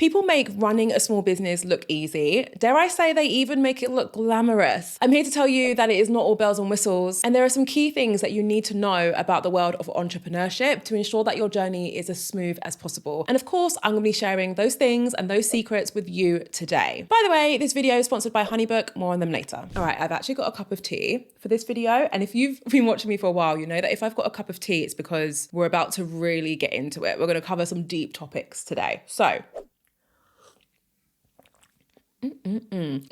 People make running a small business look easy. Dare I say they even make it look glamorous. I'm here to tell you that it is not all bells and whistles. And there are some key things that you need to know about the world of entrepreneurship to ensure that your journey is as smooth as possible. And of course, I'm going to be sharing those things and those secrets with you today. By the way, this video is sponsored by Honeybook. More on them later. All right, I've actually got a cup of tea for this video. And if you've been watching me for a while, you know that if I've got a cup of tea, it's because we're about to really get into it. We're going to cover some deep topics today. So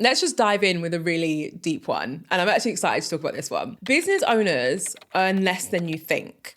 let's just dive in with a really deep one. And I'm actually excited to talk about this one. Business owners earn less than you think.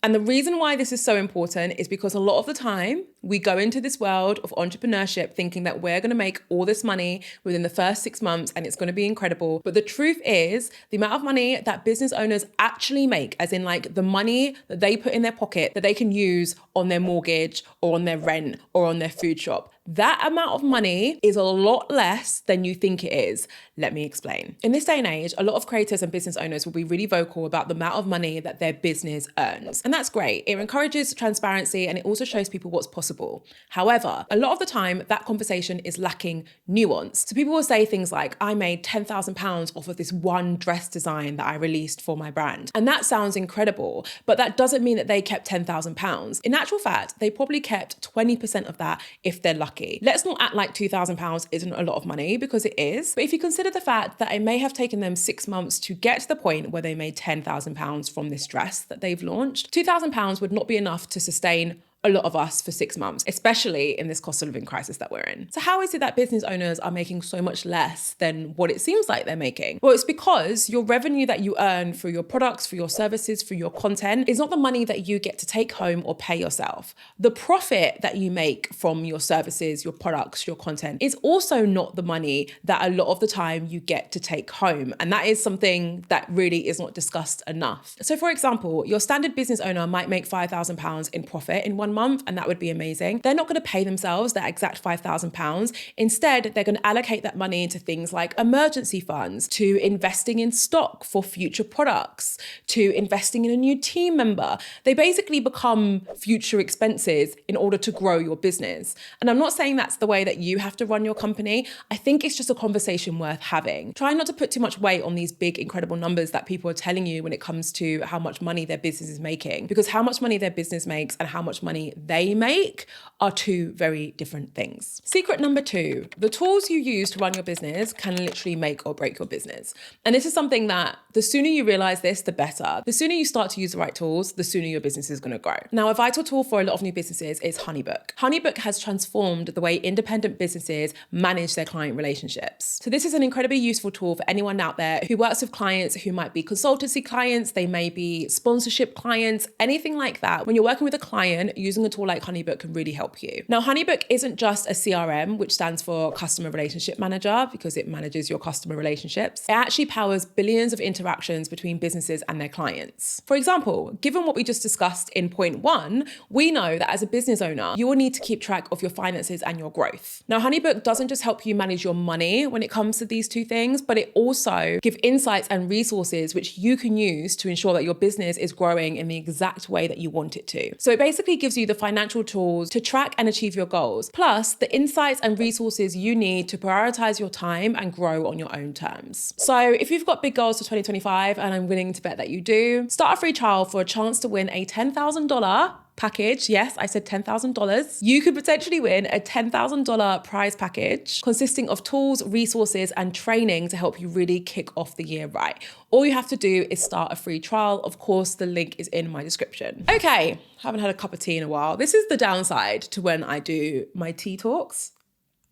And the reason why this is so important is because a lot of the time we go into this world of entrepreneurship thinking that we're going to make all this money within the first 6 months and it's going to be incredible. But the truth is the amount of money that business owners actually make, as in like the money that they put in their pocket that they can use on their mortgage or on their rent or on their food shop, that amount of money is a lot less than you think it is. Let me explain. In this day and age, a lot of creators and business owners will be really vocal about the amount of money that their business earns. And that's great. It encourages transparency and it also shows people what's possible. However, a lot of the time that conversation is lacking nuance. So people will say things like, I made £10,000 off of this one dress design that I released for my brand. And that sounds incredible, but that doesn't mean that they kept £10,000. In actual fact, they probably kept 20% of that if they're lucky. Let's not act like £2,000 isn't a lot of money, because it is. But if you consider the fact that it may have taken them 6 months to get to the point where they made £10,000 from this dress that they've launched, £2,000 would not be enough to sustain a lot of us for 6 months, especially in this cost of living crisis that we're in. So how is it that business owners are making so much less than what it seems like they're making? Well, it's because your revenue that you earn for your products, for your services, for your content is not the money that you get to take home or pay yourself. The profit that you make from your services, your products, your content is also not the money that a lot of the time you get to take home. And that is something that really is not discussed enough. So for example, your standard business owner might make £5,000 in profit in 1 month, and that would be amazing. They're not going to pay themselves that exact £5,000. Instead, they're going to allocate that money into things like emergency funds, to investing in stock for future products, to investing in a new team member. They basically become future expenses in order to grow your business. And I'm not saying that's the way that you have to run your company. I think it's just a conversation worth having. Try not to put too much weight on these big, incredible numbers that people are telling you when it comes to how much money their business is making, because how much money their business makes and how much money they make are two very different things. Secret number 2, the tools you use to run your business can literally make or break your business. And this is something that the sooner you realize this, the better. The sooner you start to use the right tools, the sooner your business is going to grow. Now, a vital tool for a lot of new businesses is Honeybook. Honeybook has transformed the way independent businesses manage their client relationships. So this is an incredibly useful tool for anyone out there who works with clients who might be consultancy clients, they may be sponsorship clients, anything like that. When you're working with a client, using a tool like Honeybook can really help you. Now, Honeybook isn't just a CRM, which stands for Customer Relationship Manager, because it manages your customer relationships. It actually powers billions of interactions between businesses and their clients. For example, given what we just discussed in point 1, we know that as a business owner, you will need to keep track of your finances and your growth. Now, Honeybook doesn't just help you manage your money when it comes to these two things, but it also gives insights and resources which you can use to ensure that your business is growing in the exact way that you want it to. So it basically gives you the financial tools to track and achieve your goals, plus the insights and resources you need to prioritize your time and grow on your own terms. So if you've got big goals for 2025, and I'm willing to bet that you do, start a free trial for a chance to win a $10,000 package. Yes, I said $10,000. You could potentially win a $10,000 prize package consisting of tools, resources, and training to help you really kick off the year right. All you have to do is start a free trial. Of course, the link is in my description. Okay, haven't had a cup of tea in a while. This is the downside to when I do my tea talks.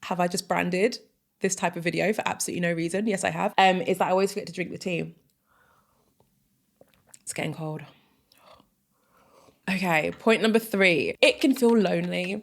Have I just branded this type of video for absolutely no reason? Yes, I have. Is that I always forget to drink the tea. It's getting cold. Okay, point number 3. It can feel lonely.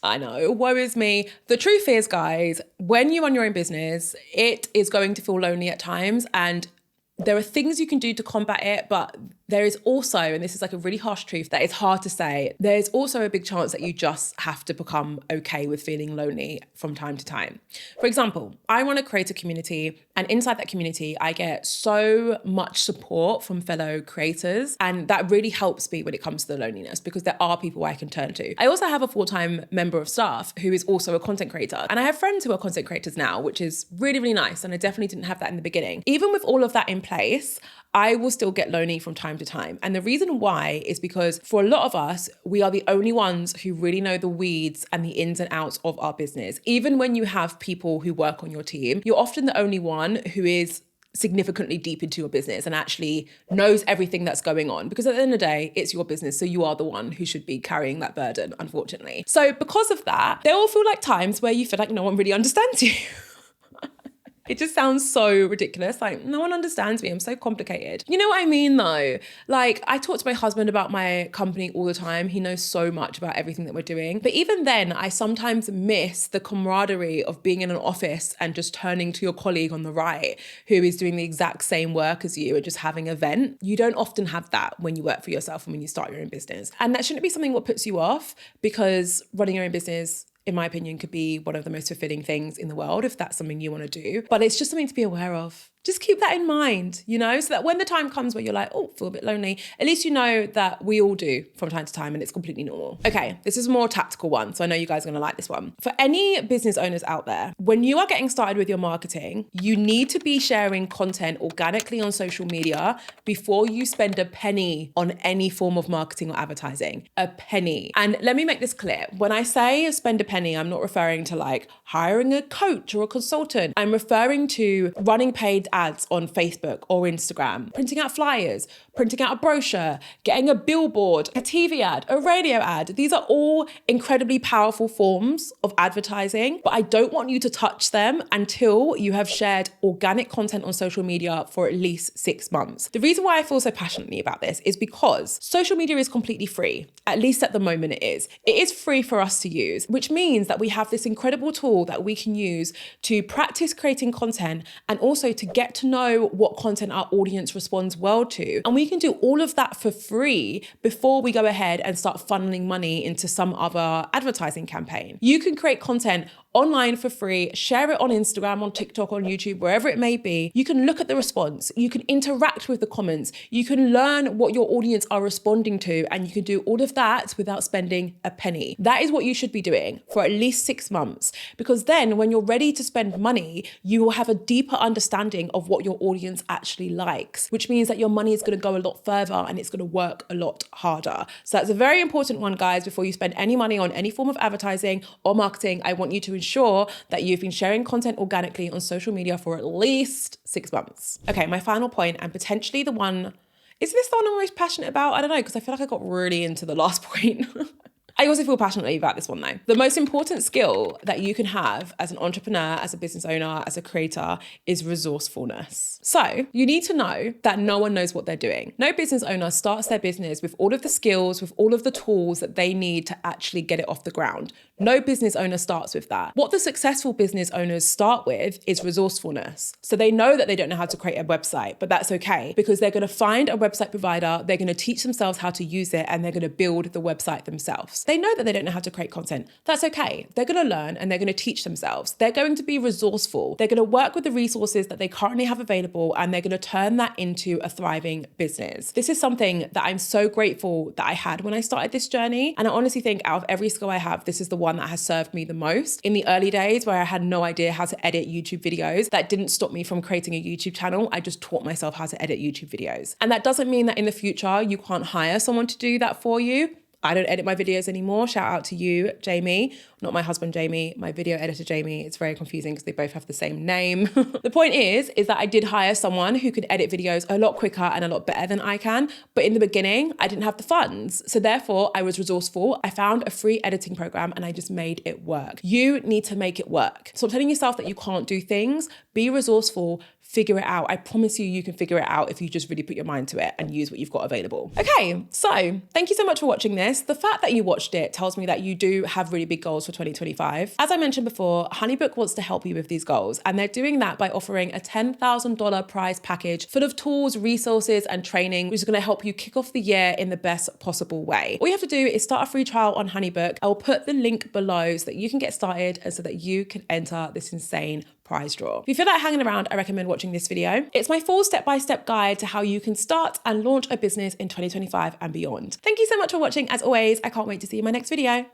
I know, woe is me. The truth is, guys, when you run your own business, it is going to feel lonely at times, and there are things you can do to combat it, but there is also, and this is like a really harsh truth that is hard to say, there's also a big chance that you just have to become okay with feeling lonely from time to time. For example, I want to create a community, and inside that community, I get so much support from fellow creators, and that really helps me when it comes to the loneliness, because there are people I can turn to. I also have a full-time member of staff who is also a content creator, and I have friends who are content creators now, which is really, really nice, and I definitely didn't have that in the beginning. Even with all of that in place, I will still get lonely from time to time. And the reason why is because for a lot of us, we are the only ones who really know the weeds and the ins and outs of our business. Even when you have people who work on your team, you're often the only one who is significantly deep into your business and actually knows everything that's going on, because at the end of the day, it's your business. So you are the one who should be carrying that burden, unfortunately. So because of that, there will feel like times where you feel like no one really understands you. It just sounds so ridiculous. Like, no one understands me. I'm so complicated. You know what I mean, though? Like, I talk to my husband about my company all the time. He knows so much about everything that we're doing. But even then, I sometimes miss the camaraderie of being in an office and just turning to your colleague on the right who is doing the exact same work as you and just having a vent. You don't often have that when you work for yourself and when you start your own business. And that shouldn't be something that puts you off, because running your own business, in my opinion, could be one of the most fulfilling things in the world if that's something you want to do. But it's just something to be aware of. Just keep that in mind, you know, so that when the time comes where you're like, oh, feel a bit lonely, at least you know that we all do from time to time and it's completely normal. Okay, this is a more tactical one, so I know you guys are going to like this one. For any business owners out there, when you are getting started with your marketing, you need to be sharing content organically on social media before you spend a penny on any form of marketing or advertising. A penny. And let me make this clear. When I say spend a penny, I'm not referring to like hiring a coach or a consultant. I'm referring to running paid ads on Facebook or Instagram, printing out flyers, printing out a brochure, getting a billboard, a TV ad, a radio ad. These are all incredibly powerful forms of advertising, but I don't want you to touch them until you have shared organic content on social media for at least 6 months. The reason why I feel so passionately about this is because social media is completely free. At least at the moment it is. It is free for us to use, which means that we have this incredible tool that we can use to practice creating content and also to get to know what content our audience responds well to. And we can do all of that for free before we go ahead and start funneling money into some other advertising campaign. You can create content online for free, share it on Instagram, on TikTok, on YouTube, wherever it may be. You can look at the response, you can interact with the comments, you can learn what your audience are responding to, and you can do all of that without spending a penny. That is what you should be doing for at least 6 months, because then when you're ready to spend money, you will have a deeper understanding of what your audience actually likes, which means that your money is going to go a lot further and it's going to work a lot harder. So that's a very important one, guys. Before you spend any money on any form of advertising or marketing, I want you to ensure that you've been sharing content organically on social media for at least 6 months. Okay, my final point, and potentially the one, is this the one I'm most passionate about? I don't know, because I feel like I got really into the last point. I also feel passionately about this one though. The most important skill that you can have as an entrepreneur, as a business owner, as a creator is resourcefulness. So you need to know that no one knows what they're doing. No business owner starts their business with all of the skills, with all of the tools that they need to actually get it off the ground. No business owner starts with that. What the successful business owners start with is resourcefulness. So they know that they don't know how to create a website, but that's okay, because they're going to find a website provider, they're going to teach themselves how to use it, and they're going to build the website themselves. They know that they don't know how to create content. That's okay. They're going to learn and they're going to teach themselves. They're going to be resourceful. They're going to work with the resources that they currently have available, and they're going to turn that into a thriving business. This is something that I'm so grateful that I had when I started this journey. And I honestly think out of every skill I have, this is the one that has served me the most. In the early days where I had no idea how to edit YouTube videos, that didn't stop me from creating a YouTube channel. I just taught myself how to edit YouTube videos. And that doesn't mean that in the future you can't hire someone to do that for you. I don't edit my videos anymore. Shout out to you, Jamie. Not my husband, Jamie, my video editor, Jamie. It's very confusing because they both have the same name. The point is that I did hire someone who could edit videos a lot quicker and a lot better than I can. But in the beginning, I didn't have the funds. So therefore, I was resourceful. I found a free editing program and I just made it work. You need to make it work. Stop telling yourself that you can't do things. Be resourceful. figure it out. I promise you can figure it out if you just really put your mind to it and use what you've got available. Okay, so thank you so much for watching this. The fact that you watched it tells me that you do have really big goals for 2025. As I mentioned before, Honeybook wants to help you with these goals, and they're doing that by offering a $10,000 prize package full of tools, resources, and training, which is going to help you kick off the year in the best possible way. All you have to do is start a free trial on Honeybook. I will put the link below so that you can get started and so that you can enter this insane prize draw. If you feel like hanging around, I recommend watching this video. It's my full step-by-step guide to how you can start and launch a business in 2025 and beyond. Thank you so much for watching. As always, I can't wait to see you in my next video.